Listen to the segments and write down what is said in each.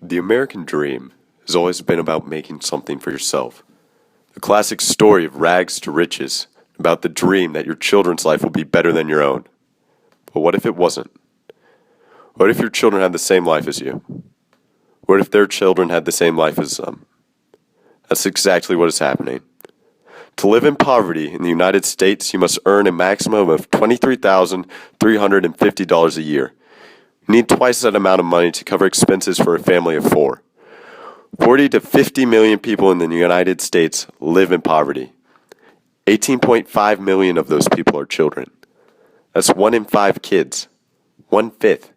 The American dream has always been about making something for yourself. The classic story of rags to riches, about the dream that your children's life will be better than your own. But what if it wasn't? What if your children had the same life as you? What if their children had the same life as them? That's exactly what is happening. To live in poverty in the United States, you must earn a maximum of $23,350 a year. You need twice that amount of money to cover expenses for a family of four. 40 to 50 million people in the United States live in poverty. 18.5 million of those people are children. That's 1 in 5 kids. 1/5.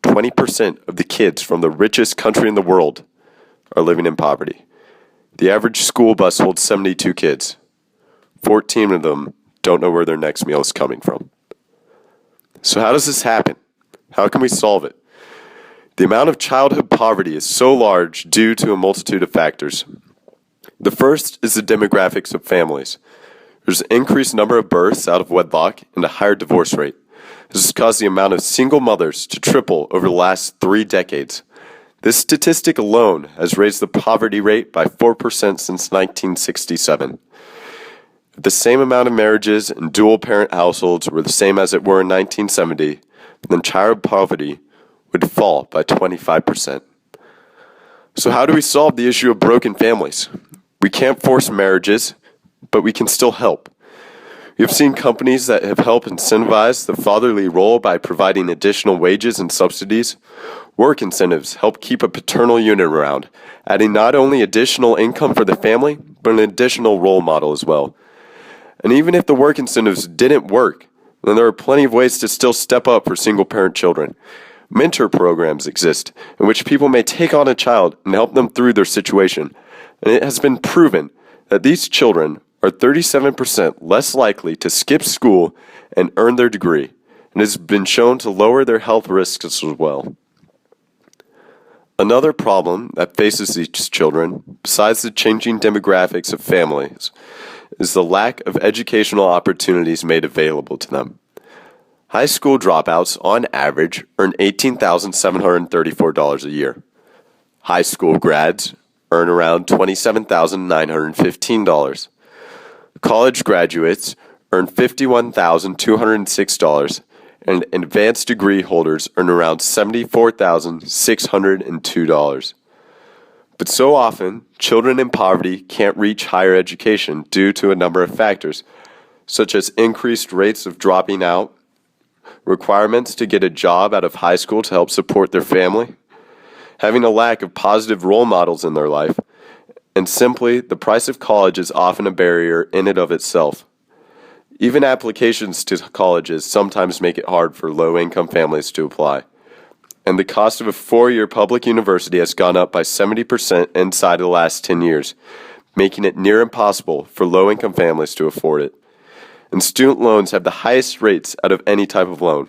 20% of the kids from the richest country in the world are living in poverty. The average school bus holds 72 kids. 14 of them don't know where their next meal is coming from. So how does this happen? How can we solve it? The amount of childhood poverty is so large due to a multitude of factors. The first is the demographics of families. There's an increased number of births out of wedlock and a higher divorce rate. This has caused the amount of single mothers to triple over the last 3 decades. This statistic alone has raised the poverty rate by 4% since 1967. If the same amount of marriages in dual-parent households were the same as it were in 1970, then child poverty would fall by 25%. So how do we solve the issue of broken families? We can't force marriages, but we can still help. We have seen companies that have helped incentivize the fatherly role by providing additional wages and subsidies. Work incentives help keep a paternal unit around, adding not only additional income for the family, but an additional role model as well. And even if the work incentives didn't work, then there are plenty of ways to still step up for single-parent children. Mentor programs exist in which people may take on a child and help them through their situation. And it has been proven that these children are 37% less likely to skip school and earn their degree, and has been shown to lower their health risks as well. Another problem that faces these children, besides the changing demographics of families, is the lack of educational opportunities made available to them. High school dropouts, on average, earn $18,734 a year. High school grads earn around $27,915. College graduates earn $51,206, and advanced degree holders earn around $74,602. But so often, children in poverty can't reach higher education due to a number of factors, such as increased rates of dropping out, requirements to get a job out of high school to help support their family, having a lack of positive role models in their life, and simply the price of college is often a barrier in and of itself. Even applications to colleges sometimes make it hard for low-income families to apply. And the cost of a 4-year public university has gone up by 70% inside of the last 10 years, making it near impossible for low-income families to afford it. And student loans have the highest rates out of any type of loan,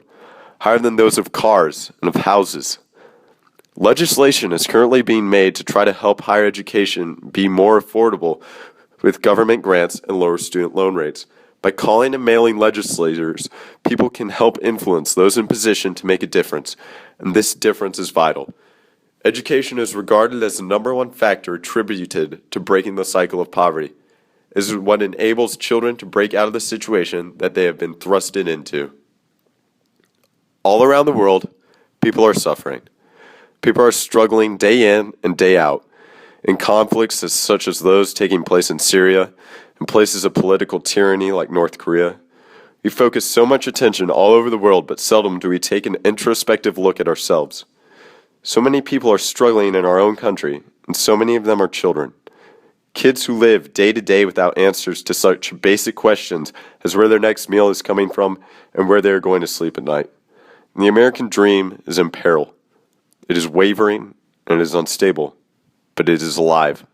higher than those of cars and of houses. Legislation is currently being made to try to help higher education be more affordable with government grants and lower student loan rates. By calling and mailing legislators, people can help influence those in position to make a difference, and this difference is vital. Education is regarded as the number one factor attributed to breaking the cycle of poverty. It is what enables children to break out of the situation that they have been thrusted into. All around the world, people are suffering. People are struggling day in and day out in conflicts such as those taking place in Syria, in places of political tyranny like North Korea. We focus so much attention all over the world, but seldom do we take an introspective look at ourselves. So many people are struggling in our own country, and so many of them are children. Kids who live day to day without answers to such basic questions as where their next meal is coming from and where they are going to sleep at night. And the American dream is in peril. It is wavering and it is unstable, but it is alive.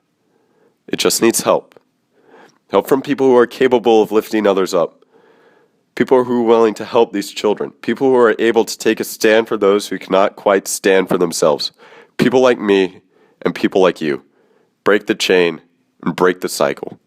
It just needs help. Help from people who are capable of lifting others up. People who are willing to help these children. People who are able to take a stand for those who cannot quite stand for themselves. People like me and people like you. Break the chain and break the cycle.